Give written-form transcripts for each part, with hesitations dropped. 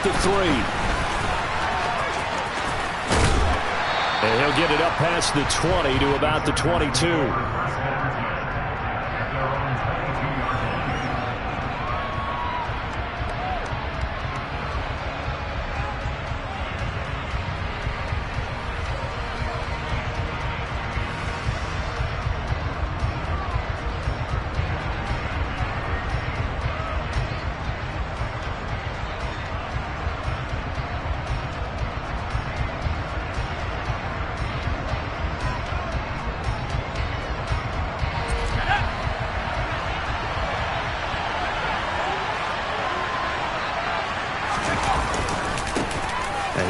at the 3. And he'll get it up past the 20 to about the 22.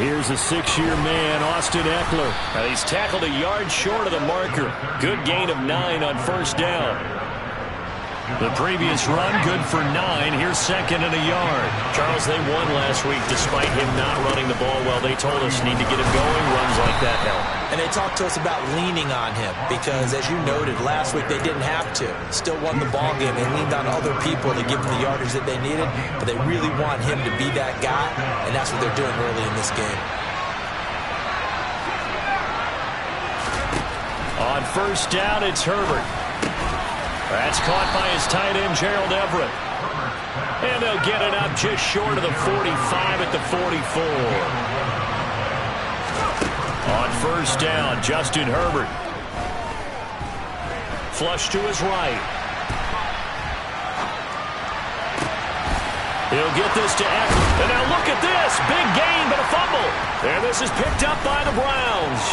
Here's a 6-year man, Austin Eckler. Now he's tackled a yard short of the marker. Good gain of 9 on first down. The previous run, good for 9. Here's second and a yard. Charles, they won last week despite him not running the ball well. They told us need to get him going. Runs like that help. And they talked to us about leaning on him because, as you noted, last week they didn't have to. Still won the ball game. They leaned on other people to give them the yardage that they needed, but they really want him to be that guy, and that's what they're doing early in this game. On first down, it's Herbert. That's caught by his tight end, Gerald Everett. And they'll get it up just short of the 45 at the 44. On first down, Justin Herbert. Flush to his right. He'll get this to Eckler. And now look at this. Big gain, but a fumble. And this is picked up by the Browns.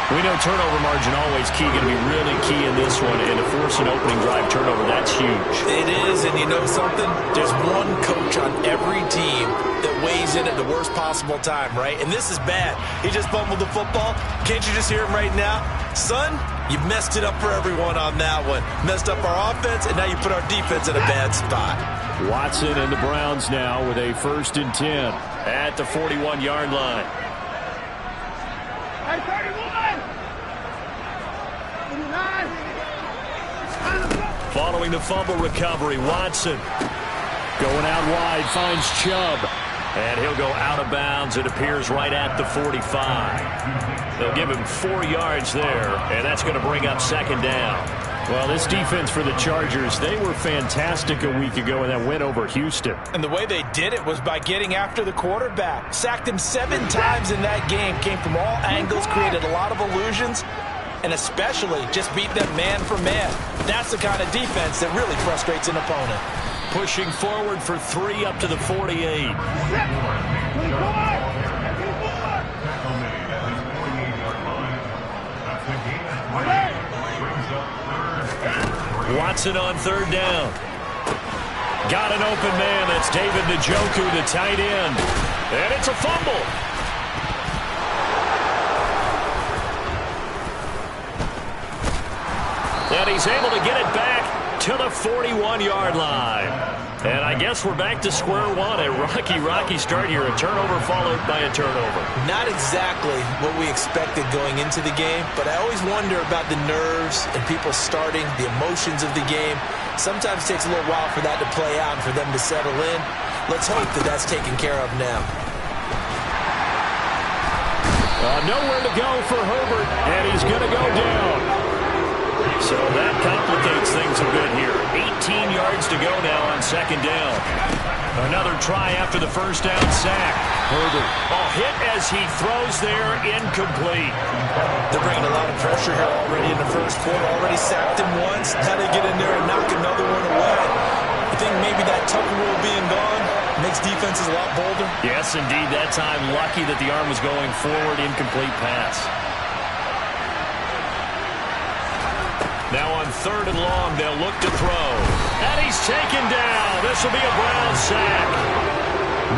We know turnover margin always key, going to be really key in this one, and to force an opening drive turnover, that's huge. It is, and you know something? There's one coach on every team that weighs in at the worst possible time, right? And this is bad. He just fumbled the football. Can't you just hear him right now? Son, you messed it up for everyone on that one. Messed up our offense, and now you put our defense in a bad spot. Watson and the Browns now with a 1st and 10 at the 41-yard line. Following the fumble recovery, Watson going out wide, finds Chubb. And he'll go out of bounds. It appears right at the 45. They'll give him 4 yards there, and that's going to bring up 2nd down. Well, this defense for the Chargers, they were fantastic a week ago in that win over Houston. And the way they did it was by getting after the quarterback. Sacked him 7 times in that game. Came from all angles, created a lot of illusions, and especially just beat them man for man. That's the kind of defense that really frustrates an opponent. Pushing forward for 3 up to the 48. Watson on 3rd down. Got an open man. That's David Njoku, the tight end. And it's a fumble. And he's able to get it back to the 41-yard line. And I guess we're back to square one. A rocky start here. A turnover followed by a turnover. Not exactly what we expected going into the game, but I always wonder about the nerves and people starting, the emotions of the game. Sometimes it takes a little while for that to play out and for them to settle in. Let's hope that that's taken care of now. Nowhere to go for Herbert, and he's going to go down. So that complicates things a bit here. 18 yards to go now on 2nd down. Another try after the 1st down sack. Herbert, hit as he throws there, incomplete. They're bringing a lot of pressure here already in the first quarter. Already sacked him once. How they get in there and knock another one away? I think maybe that Tucker rule being gone makes defenses a lot bolder. Yes, indeed. That time, lucky that the arm was going forward. Incomplete pass. Now on 3rd and long, they'll look to throw. And he's taken down. This will be a Brown sack.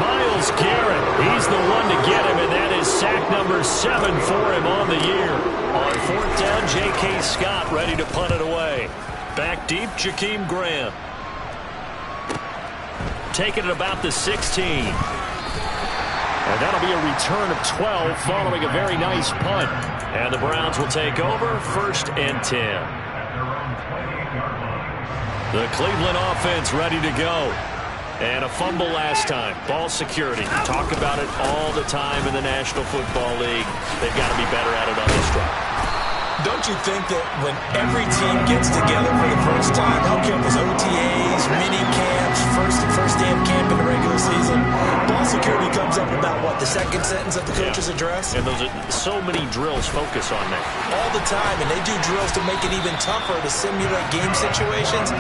Myles Garrett, he's the one to get him, and that is sack number 7 for him on the year. On 4th down, J.K. Scott ready to punt it away. Back deep, Jakeem Grant. Taking it about the 16. And that'll be a return of 12 following a very nice punt. And the Browns will take over 1st and 10. The Cleveland offense ready to go. And a fumble last time. Ball security. Talk about it all the time in the National Football League. They've got to be better at it on this drive. Don't you think that when every team gets together for the first time, I don't care if it's OTAs, mini camps, first day of camp in the regular season, ball security comes up about, what, the second sentence of the coach's address? And those are so many drills focus on that. All the time, and they do drills to make it even tougher to simulate game situations.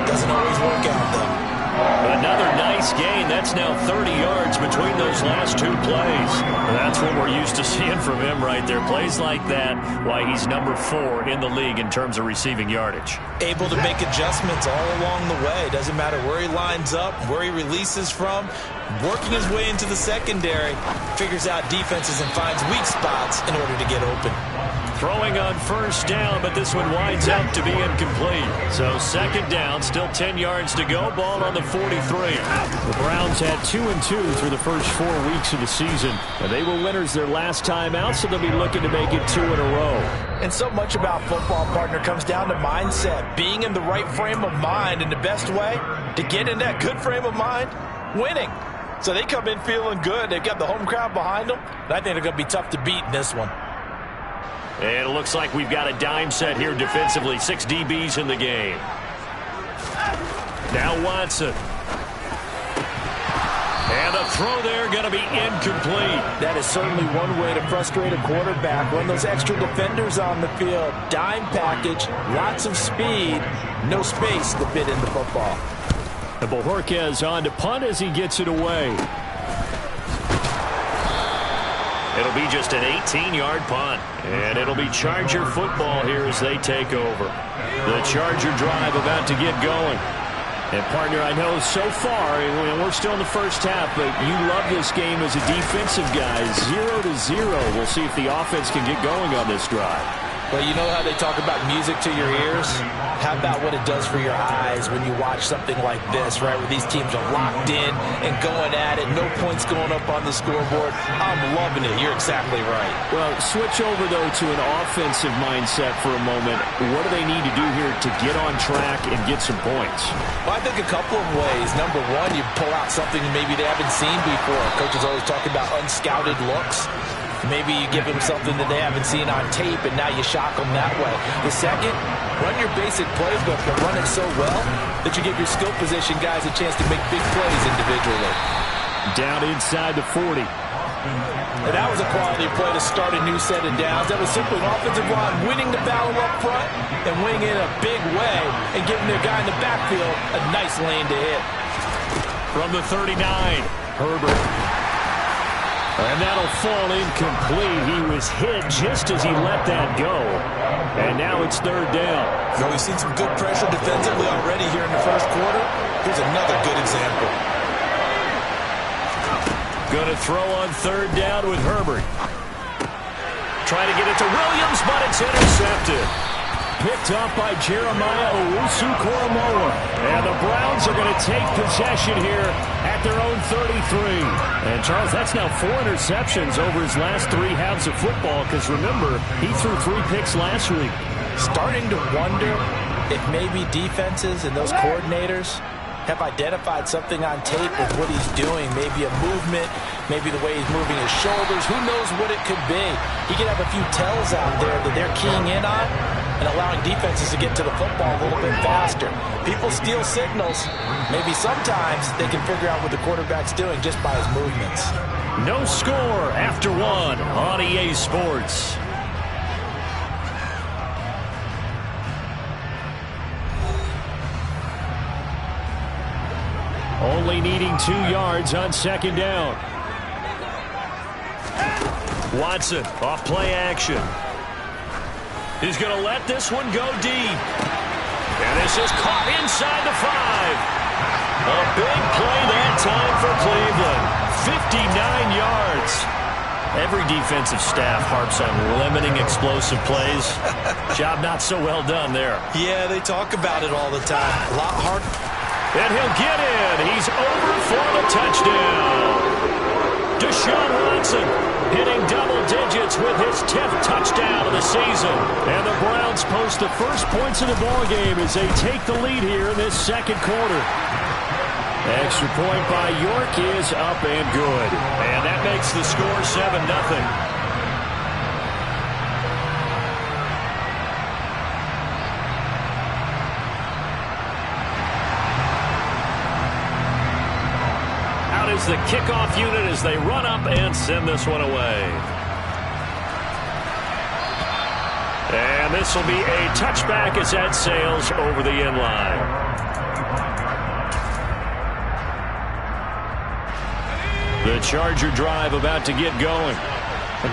Doesn't always work out, though. Another nice gain. That's now 30 yards between those last two plays. That's what we're used to seeing from him right there. Plays like that, why he's number 4 in the league in terms of receiving yardage. Able to make adjustments all along the way. Doesn't matter where he lines up, where he releases from. Working his way into the secondary. Figures out defenses and finds weak spots in order to get open. Throwing on first down, but this one winds up to be incomplete. So second down, still 10 yards to go. Ball on the 43. The Browns had 2-2 through the first 4 weeks of the season. And they were winners their last time out, so they'll be looking to make it 2 in a row. And so much about football, partner, comes down to mindset. Being in the right frame of mind, and the best way to get in that good frame of mind, winning. So they come in feeling good. They've got the home crowd behind them. And I think they're going to be tough to beat in this one. And it looks like we've got a dime set here defensively. 6 DBs in the game. Now Watson. And a throw there going to be incomplete. That is certainly one way to frustrate a quarterback. Run those extra defenders on the field. Dime package, lots of speed, no space to fit in the football. And Bojorquez on to punt as he gets it away. It'll be just an 18-yard punt. And it'll be Charger football here as they take over. The Charger drive about to get going. And, partner, I know so far, we're still in the first half, but you love this game as a defensive guy. 0-0. We'll see if the offense can get going on this drive. Well, you know how they talk about music to your ears? How about what it does for your eyes when you watch something like this, right, where these teams are locked in and going at it, no points going up on the scoreboard? I'm loving it. You're exactly right. Well, switch over, though, to an offensive mindset for a moment. What do they need to do here to get on track and get some points? Well, I think a couple of ways. Number one, you pull out something maybe they haven't seen before. Coaches always talk about unscouted looks. Maybe you give them something that they haven't seen on tape, and now you shock them that way. The second, run your basic playbook, but run it so well that you give your skill position guys a chance to make big plays individually. Down inside the 40. And that was a quality play to start a new set of downs. That was simply an offensive line winning the battle up front and winning in a big way and giving their guy in the backfield a nice lane to hit. From the 39, Herbert. And that'll fall incomplete. He was hit just as he let that go. And now it's third down. So we've seen some good pressure defensively already here in the first quarter. Here's another good example. Going to throw on third down with Herbert. Trying to get it to Williams, but it's intercepted. Picked up by Jeremiah Owusu-Koramoah. And the Browns are going to take possession here at their own 33. And, Charles, that's now 4 interceptions over his last 3 halves of football, because, remember, he threw 3 picks last week. Starting to wonder if maybe defenses and those coordinators have identified something on tape of what he's doing. Maybe a movement, maybe the way he's moving his shoulders. Who knows what it could be? He could have a few tells out there that they're keying in on and allowing defenses to get to the football a little bit faster. People steal signals. Maybe sometimes they can figure out what the quarterback's doing just by his movements. No score after 1 on EA Sports. Only needing 2 yards on second down. Watson off play action. He's going to let this one go deep. And this is caught inside the 5. A big play that time for Cleveland. 59 yards. Every defensive staff harps on limiting explosive plays. Job not so well done there. Yeah, they talk about it all the time. A lot hard. And he'll get in. He's over for the touchdown. Deshaun Watson hitting double digits with his 10th touchdown of the season. And the Browns post the first points of the ballgame as they take the lead here in this second quarter. Extra point by York is up and good. And that makes the score 7-0. Is the kickoff unit as they run up and send this one away. And this will be a touchback as that sails over the end line. The Charger drive about to get going.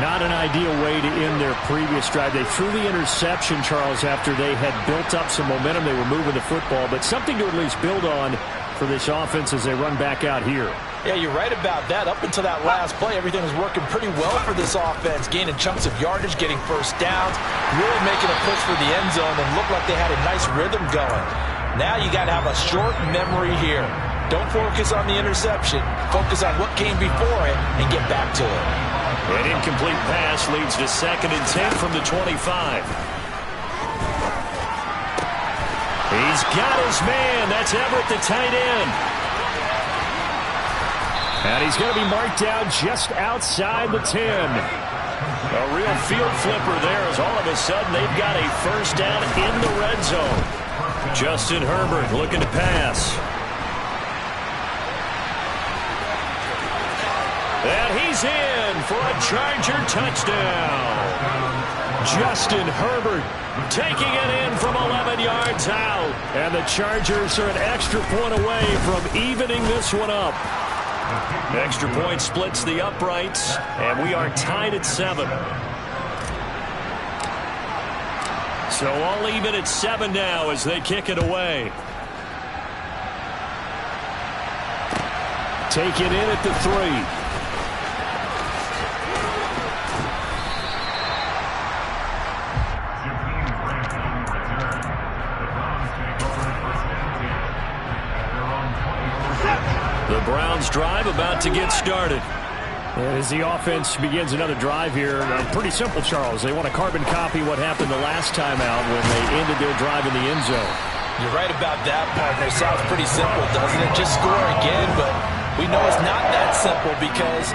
Not an ideal way to end their previous drive. They threw the interception, Charles, after they had built up some momentum. They were moving the football, but something to at least build on for this offense as they run back out here. Yeah, you're right about that. Up until that last play, everything was working pretty well for this offense, gaining chunks of yardage, getting first downs, really making a push for the end zone, and looked like they had a nice rhythm going. Now you got to have a short memory here. Don't focus on the interception. Focus on what came before it and get back to it. An incomplete pass leads to 2nd and 10 from the 25. He's got his man. That's Everett, the tight end. And he's going to be marked down just outside the 10. A real field flipper there as all of a sudden they've got a first down in the red zone. Justin Herbert looking to pass. And he's in for a Charger touchdown. Justin Herbert taking it in from 11 yards out. And the Chargers are an extra point away from evening this one up. Extra point splits the uprights, and we are tied at 7. So all even at 7 now as they kick it away. Take it in at the 3. The Browns drive about to get started. As the offense begins another drive here, pretty simple, Charles. They want to carbon copy what happened the last time out when they ended their drive in the end zone. You're right about that, partner. Sounds pretty simple, doesn't it? Just score again, but we know it's not that simple because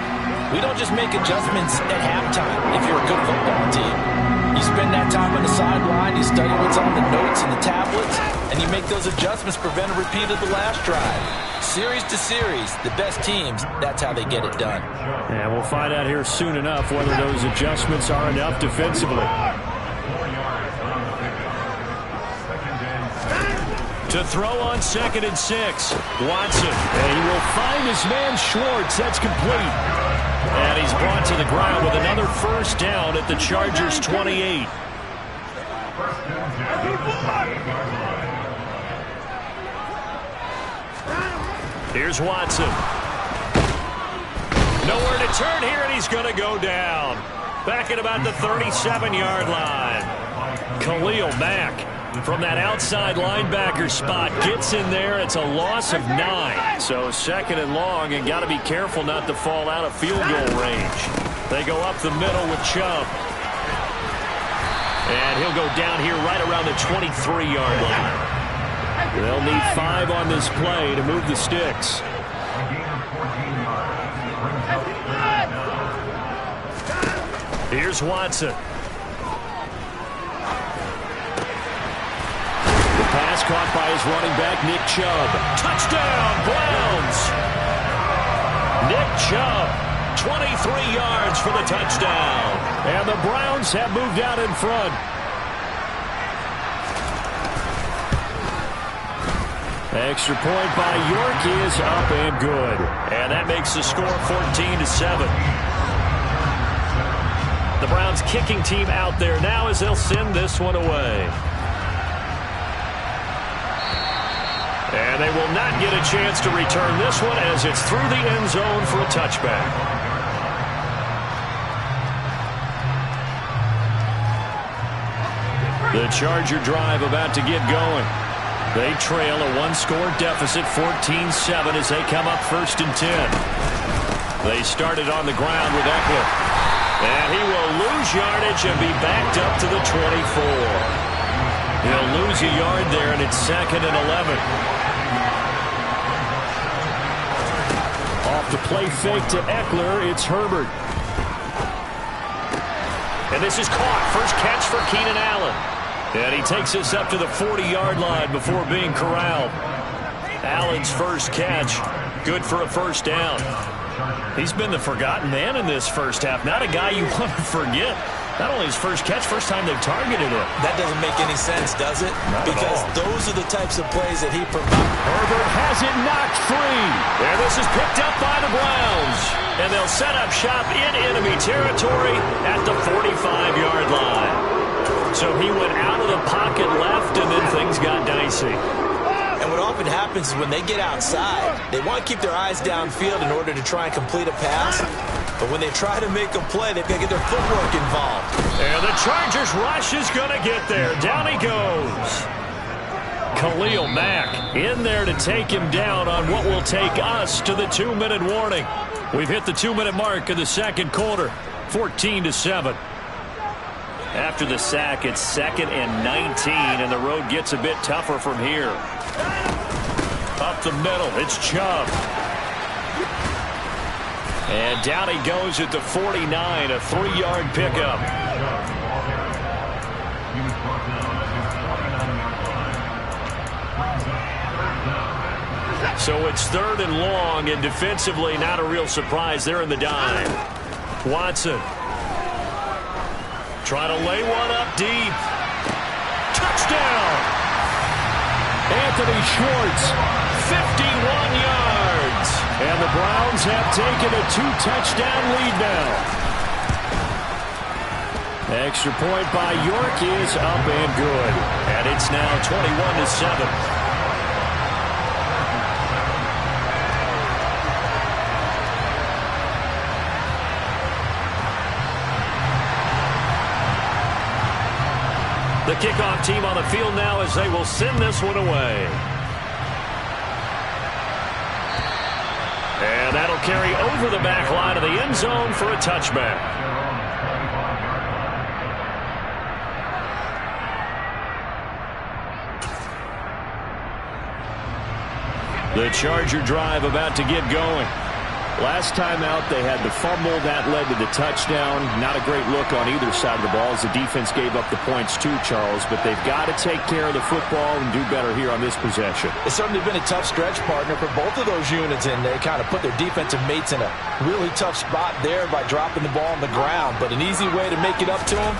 we don't just make adjustments at halftime if you're a good football team. You spend that time on the sideline, you study what's on the notes and the tablets, and you make those adjustments, prevent a repeat of the last drive. Series to series, the best teams, that's how they get it done. And we'll find out here soon enough whether those adjustments are enough defensively. To throw on 2nd and 6, Watson. And he will find his man Schwartz. That's complete. And he's brought to the ground with another first down at the Chargers' 28. Here's Watson. Nowhere to turn here, and he's going to go down. Back at about the 37-yard line. Khalil Mack from that outside linebacker spot gets in there. It's a loss of 9. So 2nd and long, and got to be careful not to fall out of field goal range. They go up the middle with Chubb. And he'll go down here right around the 23-yard line. They'll need 5 on this play to move the sticks. Here's Watson. The pass caught by his running back, Nick Chubb. Touchdown, Browns! Nick Chubb, 23 yards for the touchdown. And the Browns have moved out in front. Extra point by York is up and good. And that makes the score 14-7. The Browns kicking team out there now as they'll send this one away. And they will not get a chance to return this one as it's through the end zone for a touchback. The Charger drive about to get going. They trail a 1-score deficit, 14-7, as they come up 1st and 10. They started on the ground with Eckler. And he will lose yardage and be backed up to the 24. He'll lose a yard there, and it's 2nd and 11. The play fake to Eckler. It's Herbert. And this is caught. First catch for Keenan Allen. And he takes this up to the 40-yard line before being corralled. Allen's first catch, good for a first down. He's been the forgotten man in this first half. Not a guy you want to forget. Not only his first catch, first time they've targeted him. That doesn't make any sense, does it? Not because those are the types of plays that he provides. Herbert has it knocked free. And this is picked up by the Browns. And they'll set up shop in enemy territory at the 45-yard line. So he went out of the pocket left, and then things got dicey. And what often happens is when they get outside, they want to keep their eyes downfield in order to try and complete a pass. But when they try to make a play, they've got to get their footwork involved. And the Chargers rush is going to get there. Down he goes. Khalil Mack in there to take him down on what will take us to the 2-minute warning. We've hit the 2-minute mark in the second quarter, 14-7. After the sack, it's 2nd and 19, and the road gets a bit tougher from here. Up the middle, it's Chubb. And down he goes at the 49, a 3-yard pickup. So it's 3rd and long, and defensively not a real surprise. They're in the dime. Watson trying to lay one up deep. Touchdown! Anthony Schwartz, 51 yards. And the Browns have taken a 2-touchdown lead now. Extra point by York is up and good. And it's now 21-7. The kickoff team on the field now as they will send this one away. And that'll carry over the back line of the end zone for a touchback. The Charger drive about to get going. Last time out, they had the fumble. That led to the touchdown. Not a great look on either side of the ball as the defense gave up the points too, Charles. But they've got to take care of the football and do better here on this possession. It's certainly been a tough stretch, partner, for both of those units, and they kind of put their defensive mates in a really tough spot there by dropping the ball on the ground. But an easy way to make it up to them,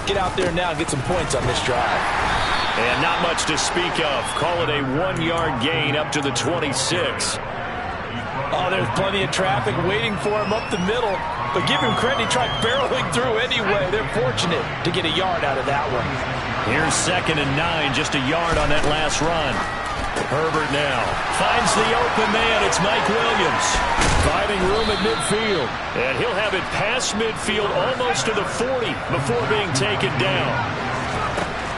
get out there now and get some points on this drive. And not much to speak of. Call it a 1-yard gain up to the 26. Oh, there's plenty of traffic waiting for him up the middle. But give him credit, he tried barreling through anyway. They're fortunate to get a yard out of that one. Here's 2nd and 9, just a yard on that last run. Herbert now finds the open man. It's Mike Williams. Finding room at midfield. And he'll have it past midfield almost to the 40 before being taken down.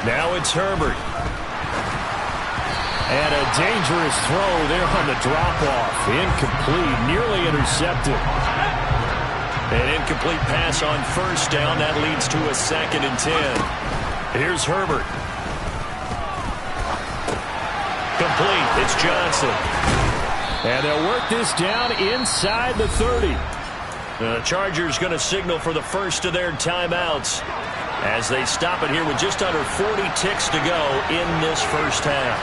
Now it's Herbert. And a dangerous throw there on the drop-off. Incomplete, nearly intercepted. An incomplete pass on first down. That leads to a 2nd and 10. Here's Herbert. Complete. It's Johnson. And they'll work this down inside the 30. The Chargers going to signal for the first of their timeouts as they stop it here with just under 40 ticks to go in this first half.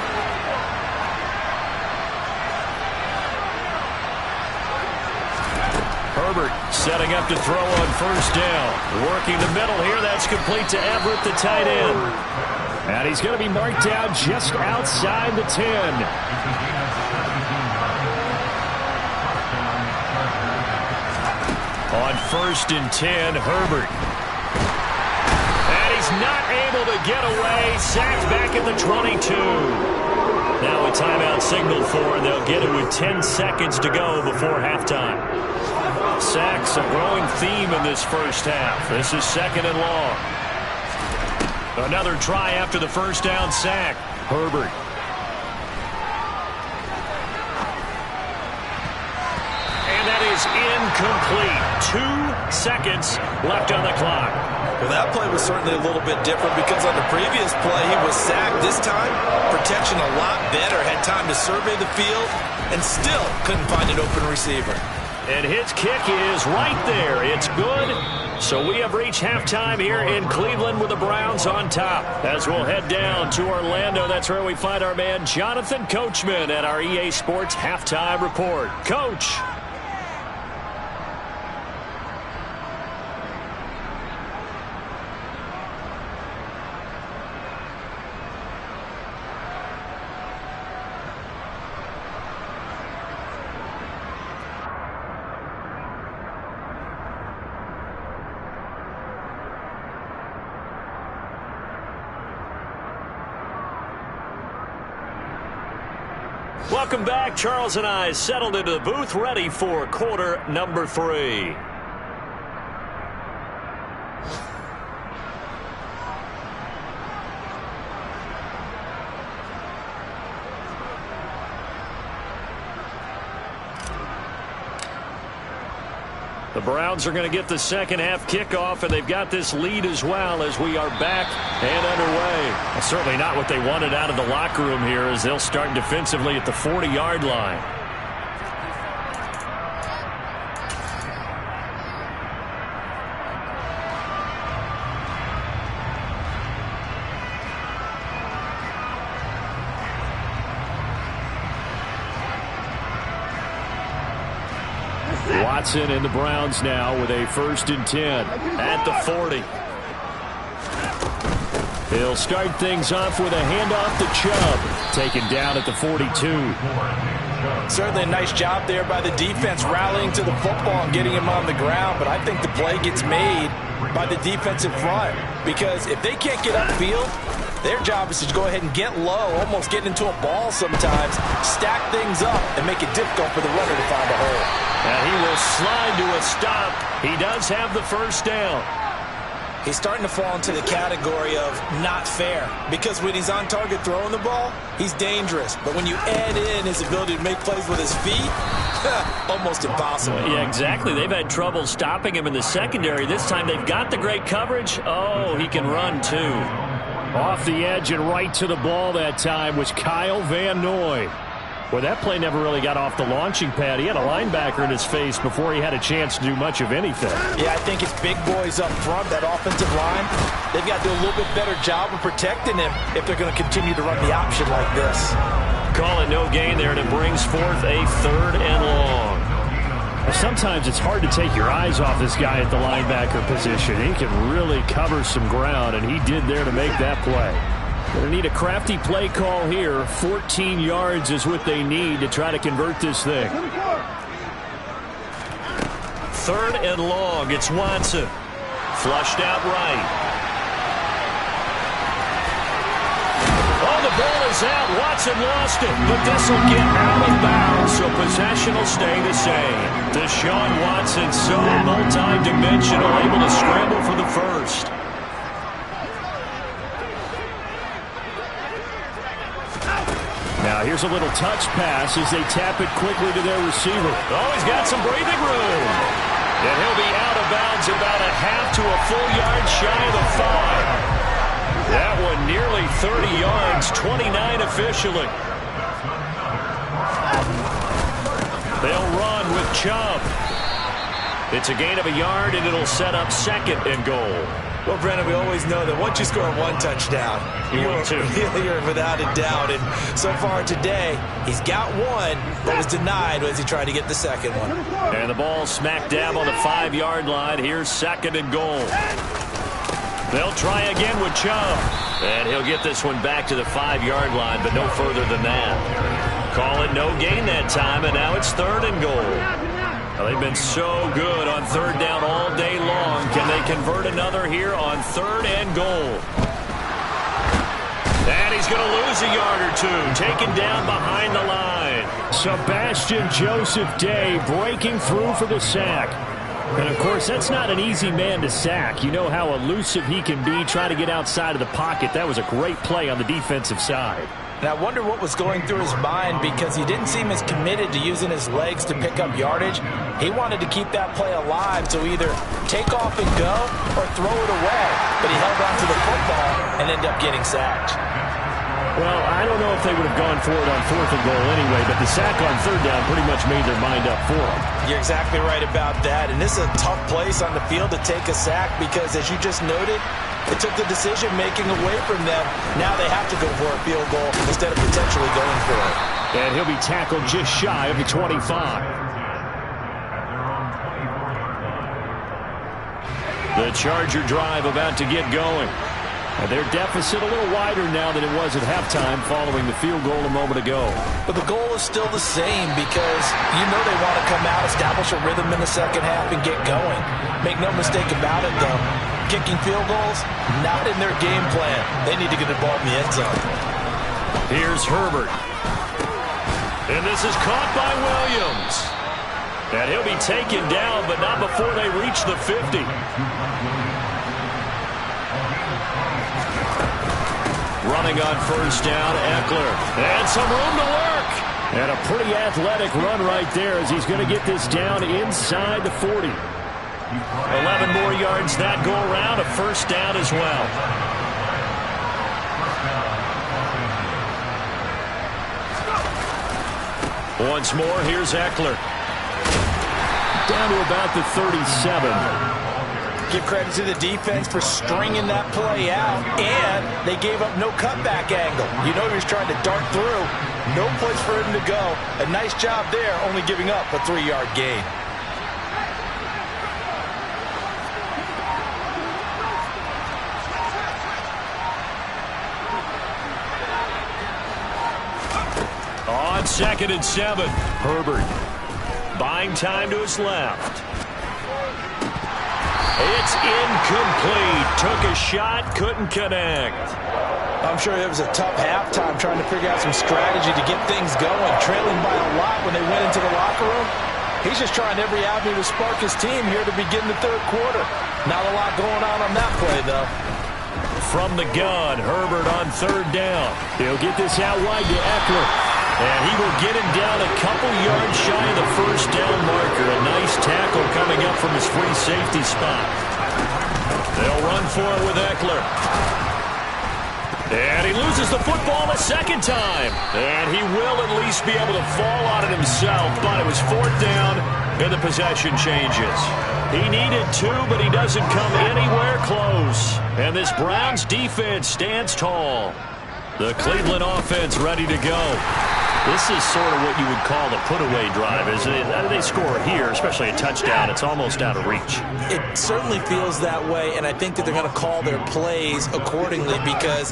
Herbert setting up to throw on first down. Working the middle here. That's complete to Everett, the tight end. And he's going to be marked down just outside the 10. On 1st and 10, Herbert. And he's not able to get away. Sacked back at the 22. Now a timeout signal for, and they'll get it with 10 seconds to go before halftime. Sacks a growing theme in this first half. This is 2nd and long. Another try after the first down sack. Herbert. And that is incomplete. 2 seconds left on the clock. Well, that play was certainly a little bit different because on the previous play, he was sacked. This time, protection a lot better. Had time to survey the field and still couldn't find an open receiver. And his kick is right there. It's good. So we have reached halftime here in Cleveland with the Browns on top. As we'll head down to Orlando, that's where we find our man Jonathan Coachman at our EA Sports Halftime Report. Coach. Welcome back. Charles and I settled into the booth, ready for quarter number 3. The Browns are going to get the second half kickoff, and they've got this lead as well as we are back and underway. Well, certainly not what they wanted out of the locker room here as they'll start defensively at the 40-yard line. Watson and the Browns now with a 1st and 10 at the 40. He'll start things off with a handoff to Chubb, taken down at the 42. Certainly a nice job there by the defense rallying to the football and getting him on the ground, but I think the play gets made by the defensive front because if they can't get upfield, their job is to go ahead and get low, almost get into a ball sometimes, stack things up, and make it difficult for the runner to find a hole. And he will slide to a stop. He does have the 1st down. He's starting to fall into the category of not fair because when he's on target throwing the ball, he's dangerous. But when you add in his ability to make plays with his feet, almost impossible. Yeah, exactly. They've had trouble stopping him in the secondary. This time they've got the great coverage. Oh, he can run too. Off the edge and right to the ball that time was Kyle Van Noy. Well, that play never really got off the launching pad. He had a linebacker in his face before he had a chance to do much of anything. Yeah, I think it's big boys up front, that offensive line. They've got to do a little bit better job of protecting him if they're going to continue to run the option like this. Call it no gain there, and it brings forth a 3rd and long. Sometimes it's hard to take your eyes off this guy at the linebacker position. He can really cover some ground, and he did there to make that play. Going to need a crafty play call here. 14 yards is what they need to try to convert this thing. 3rd and long. It's Watson. Flushed out right. Oh, the ball is out. Watson lost it, but this will get out of bounds, so possession will stay the same. Deshaun Watson, so multi-dimensional, able to scramble for the 1st. Now here's a little touch pass as they tap it quickly to their receiver. Oh, he's got some breathing room. And he'll be out of bounds about a half to a full yard shy of the 5. That one nearly 30 yards, 29 officially. They'll run with Chubb. It's a gain of a yard, and it'll set up 2nd and goal. Well, Brennan, we always know that once you score 1 touchdown, you're without a doubt. And so far today, he's got 1 that was denied as he tried to get the 2nd one. And the ball smack dab on the 5-yard line. Here's 2nd and goal. They'll try again with Chubb. And he'll get this one back to the 5-yard line, but no further than that. Call it no gain that time, and now it's 3rd and goal. Well, they've been so good on 3rd down all day long. Can they convert another here on 3rd and goal? And he's going to lose a yard or 2. Taken down behind the line. Sebastian Joseph Day breaking through for the sack. And, of course, that's not an easy man to sack. You know how elusive he can be trying to get outside of the pocket. That was a great play on the defensive side. And I wonder what was going through his mind because he didn't seem as committed to using his legs to pick up yardage. He wanted to keep that play alive, so either take off and go or throw it away. But he held on to the football and ended up getting sacked. Well, I don't know if they would have gone for it on 4th and goal anyway, but the sack on 3rd down pretty much made their mind up for them. You're exactly right about that, and this is a tough place on the field to take a sack because, as you just noted, it took the decision-making away from them. Now they have to go for a field goal instead of potentially going for it. And he'll be tackled just shy of the 25. The Charger drive about to get going. And their deficit a little wider now than it was at halftime following the field goal a moment ago. But the goal is still the same because you know they want to come out, establish a rhythm in the second half, and get going. Make no mistake about it, though. Kicking field goals, not in their game plan. They need to get the ball in the end zone. Here's Herbert. And this is caught by Williams. And he'll be taken down, but not before they reach the 50. Running on 1st down, Eckler. And some room to work. And a pretty athletic run right there as he's going to get this down inside the 40. 11 more yards that go around, a 1st down as well. Once more, here's Eckler. Down to about the 37. Give credit to the defense for stringing that play out, and they gave up no cutback angle. You know he was trying to dart through. No place for him to go. A nice job there, only giving up a 3-yard gain. On 2nd and 7, Herbert buying time to his left. It's incomplete. Took a shot, couldn't connect. I'm sure it was a tough halftime trying to figure out some strategy to get things going. Trailing by a lot when they went into the locker room. He's just trying every avenue to spark his team here to begin the 3rd quarter. Not a lot going on that play, though. From the gun, Herbert on 3rd down. He'll get this out wide to Eckler. And he will get him down a couple yards shy of the 1st down marker. A nice tackle coming up from his free safety spot. They'll run for it with Eckler. And he loses the football a 2nd time. And he will at least be able to fall on it himself. But it was 4th down, and the possession changes. He needed 2, but he doesn't come anywhere close. And this Browns defense stands tall. The Cleveland offense ready to go. This is sort of what you would call the put-away drive, isn't it? They score here, especially a touchdown. It's almost out of reach. It certainly feels that way, and I think that they're going to call their plays accordingly because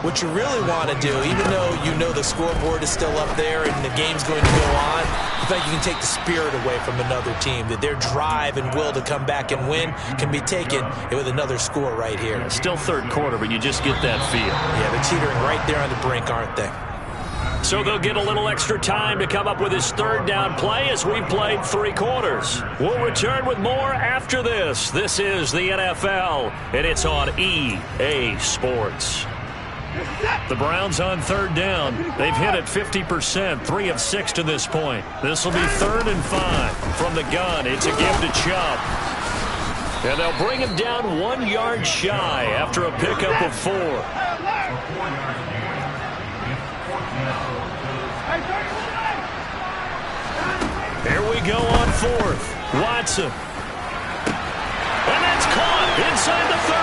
what you really want to do, even though you know the scoreboard is still up there and the game's going to go on, I think you can take the spirit away from another team, that their drive and will to come back and win can be taken with another score right here. Yeah, still 3rd quarter, but you just get that feel. Yeah, they're teetering right there on the brink, aren't they? So they'll get a little extra time to come up with his 3rd down play as we played 3 quarters. We'll return with more after this. This is the NFL, and it's on EA Sports. The Browns on 3rd down. They've hit it 50%, 3 of 6 to this point. This will be 3rd and 5. From the gun, it's a give to Chubb. And they'll bring him down 1 yard shy after a pickup of 4. Here we go on 4th. Watson. And that's caught inside the 30.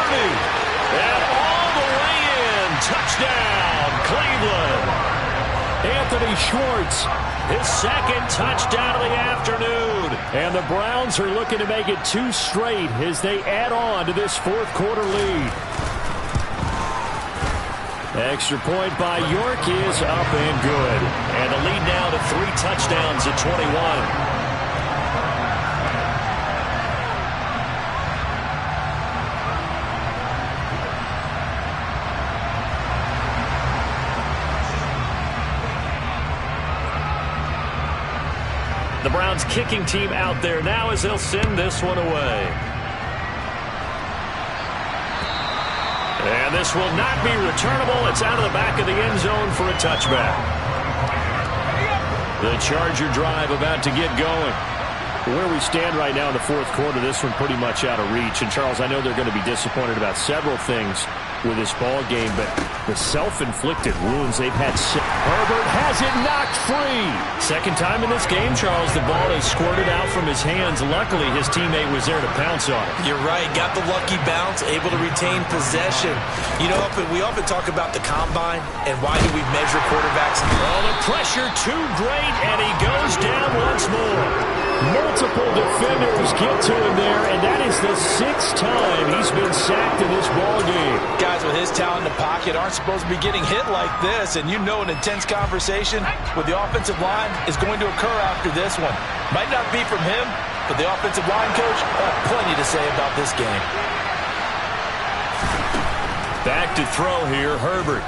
And all the way in. Touchdown, Cleveland. Anthony Schwartz, his 2nd touchdown of the afternoon. And the Browns are looking to make it 2 straight as they add on to this 4th quarter lead. Extra point by York is up and good. And the lead now to 3 touchdowns at 21. The Browns kicking team out there now as they'll send this one away. And this will not be returnable. It's out of the back of the end zone for a touchback. The Charger drive about to get going. Where we stand right now in the fourth quarter, this one pretty much out of reach. And, Charles, I know they're going to be disappointed about several things with this ball game, but the self-inflicted wounds they've had. Herbert has it knocked free. Second time in this game, Charles, the ball is squirted out from his hands. Luckily, his teammate was there to pounce on it. You're right. Got the lucky bounce, able to retain possession. You know, we often talk about the combine and why do we measure quarterbacks. Oh, the pressure too great, and he goes down once more. Multiple defenders get to him there, and that is the 6th time he's been sacked in this ball game. Guys with his talent in the pocket aren't supposed to be getting hit like this, and you know an intense conversation with the offensive line is going to occur after this one. Might not be from him, but the offensive line coach plenty to say about this game. Back to throw here, Herbert.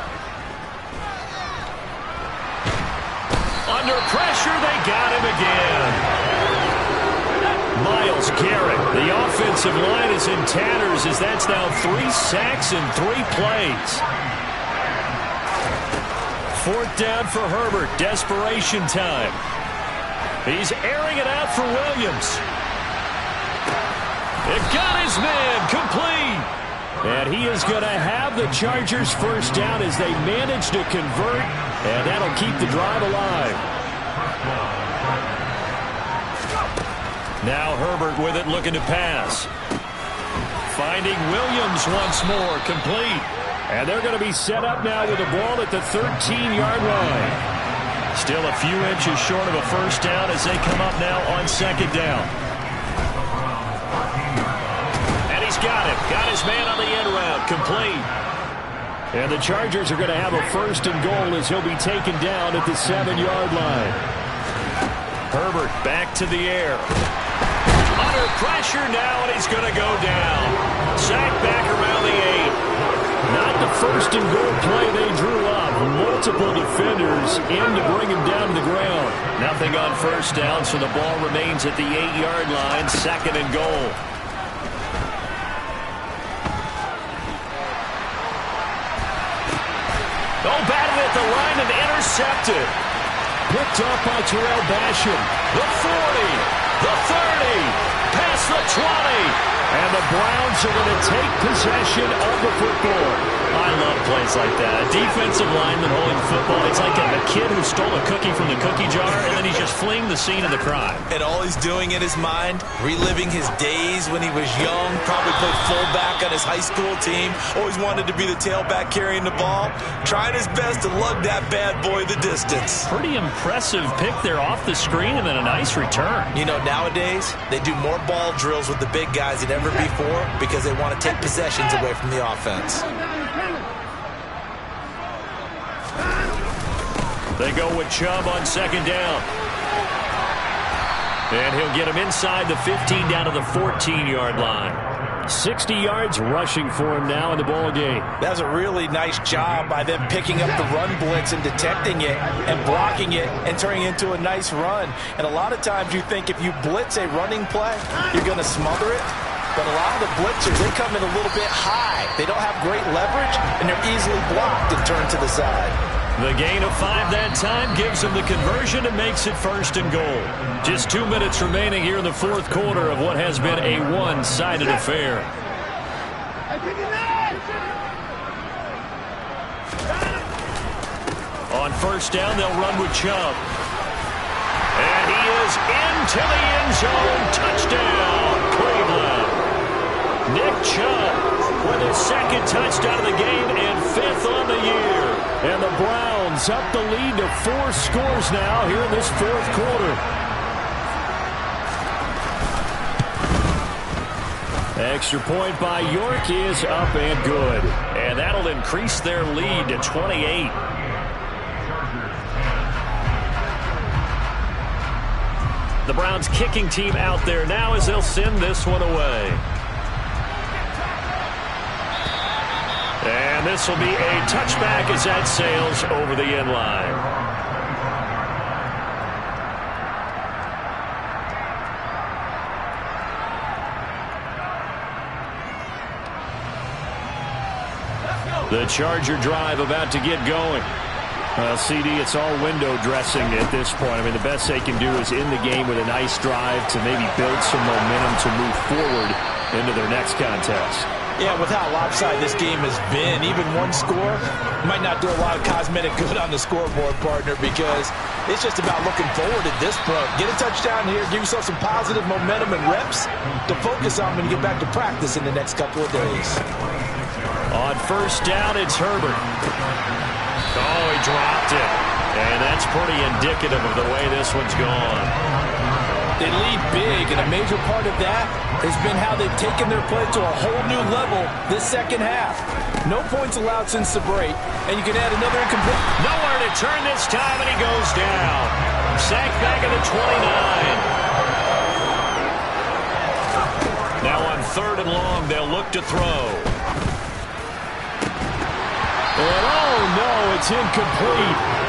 Under pressure, they got him again. Myles Garrett, the offensive line is in tatters as that's now 3 sacks in 3 plays. 4th down for Herbert, desperation time. He's airing it out for Williams. It got his man, complete. And he is going to have the Chargers first down as they manage to convert, and that'll keep the drive alive. Now Herbert with it, looking to pass. Finding Williams once more, complete. And they're going to be set up now with the ball at the 13-yard line. Still a few inches short of a first down as they come up now on 2nd down. And he's got him. Got his man on the end route, complete. And the Chargers are going to have a 1st and goal as he'll be taken down at the 7-yard line. Herbert back to the air. Under pressure now, and he's going to go down. Sacked back around the 8. Not the 1st and goal play they drew up. Multiple defenders in to bring him down to the ground. Nothing on first down, so the ball remains at the 8-yard line. 2nd and goal. Oh, batted at the line and intercepted. Picked off by Terrell Basham. The 40. The 30, past the 20, and the Browns are going to take possession of the football. I love plays like that. A defensive lineman holding football. It's like a kid who stole a cookie from the cookie jar, and then he's just fleeing the scene of the crime. And all he's doing in his mind, reliving his days when he was young, probably played fullback on his high school team, always wanted to be the tailback carrying the ball, trying his best to lug that bad boy the distance. Pretty impressive pick there off the screen, and then a nice return. You know, nowadays, they do more ball drills with the big guys than ever before because they want to take possessions away from the offense. They go with Chubb on 2nd down. And he'll get him inside the 15 down to the 14-yard line. 60 yards rushing for him now in the ball game. That's a really nice job by them picking up the run blitz and detecting it and blocking it and turning it into a nice run. And a lot of times you think if you blitz a running play, you're going to smother it. But a lot of the blitzers, they come in a little bit high. They don't have great leverage, and they're easily blocked and turned to the side. The gain of 5 that time gives him the conversion and makes it 1st and goal. Just 2 minutes remaining here in the fourth quarter of what has been a one-sided affair. On 1st down, they'll run with Chubb. And he is into the end zone. Touchdown, Cleveland. Nick Chubb with his 2nd touchdown of the game and 5th on the year. And the Browns up the lead to 4 scores now here in this fourth quarter. Extra point by York is up and good. And that'll increase their lead to 28. The Browns kicking team out there now as they'll send this one away. And this will be a touchback as that sails over the end line. The Charger drive about to get going. CD, it's all window dressing at this point. I mean, the best they can do is end the game with a nice drive to maybe build some momentum to move forward into their next contest. Yeah, with how lopsided this game has been, even one score might not do a lot of cosmetic good on the scoreboard, partner, because it's just about looking forward at this point. Get a touchdown here, give yourself some positive momentum and reps to focus on when you get back to practice in the next couple of days. On first down, it's Herbert. Oh, he dropped it. And that's pretty indicative of the way this one's gone. They lead big, and a major part of that has been how they've taken their play to a whole new level this second half. No points allowed since the break, and you can add another incomplete. Nowhere to turn this time, and he goes down. Sacked back at the 29. Now on 3rd and long, they'll look to throw. And oh no, it's incomplete.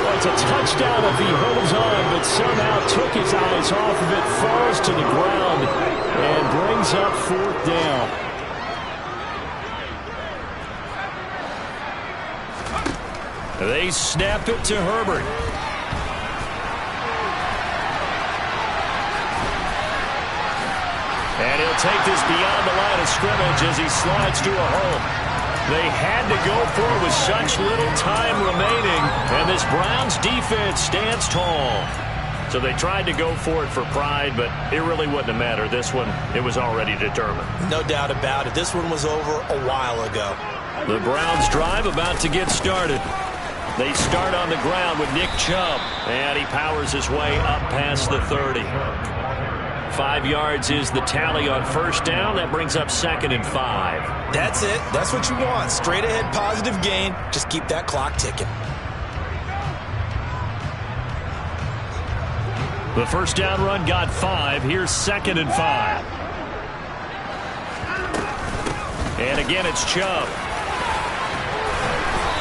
Well, it's a touchdown if he holds on, but somehow took his eyes off of it, falls to the ground, and brings up 4th down. They snap it to Herbert. And he'll take this beyond the line of scrimmage as he slides to a hole. They had to go for it with such little time remaining, and this Browns defense stands tall. So they tried to go for it for pride, but it really wouldn't have mattered. This one, it was already determined. No doubt about it. This one was over a while ago. The Browns drive about to get started. They start on the ground with Nick Chubb, and he powers his way up past the 30. 5 yards is the tally on first down. That brings up 2nd and 5. That's it. That's what you want. Straight ahead positive gain. Just keep that clock ticking. The first down run got 5. Here's 2nd and 5. And again, it's Chubb.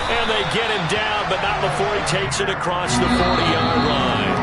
And they get him down, but not before he takes it across the 40-yard line.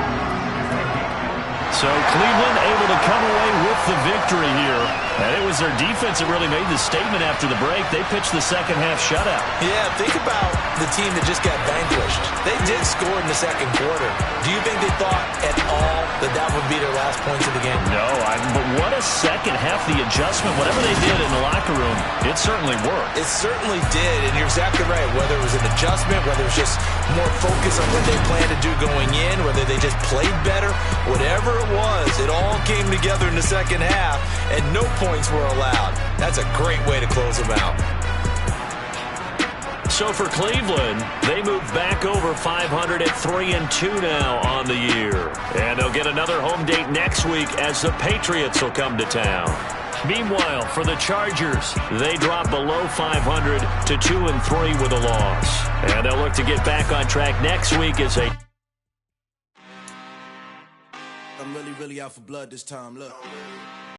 So Cleveland able to come away with the victory here. And it was their defense that really made the statement after the break. They pitched the second half shutout. Yeah, think about the team that just got vanquished. They did score in the second quarter. Do you think they thought at all that that would be their last points of the game? No, but what a second half. The adjustment, whatever they did in the locker room, it certainly worked. It certainly did, and you're exactly right. Whether it was an adjustment, whether it was just more focus on what they planned to do going in, whether they just played better, whatever it was, it all came together in the second half, and no points were allowed. That's a great way to close them out. So for Cleveland, they move back over 500 at 3-2 now on the year. And they'll get another home date next week as the Patriots will come to town. Meanwhile, for the Chargers, they drop below 500 to 2-3 with a loss. And they'll look to get back on track next week as they... I'm really out for blood this time, look.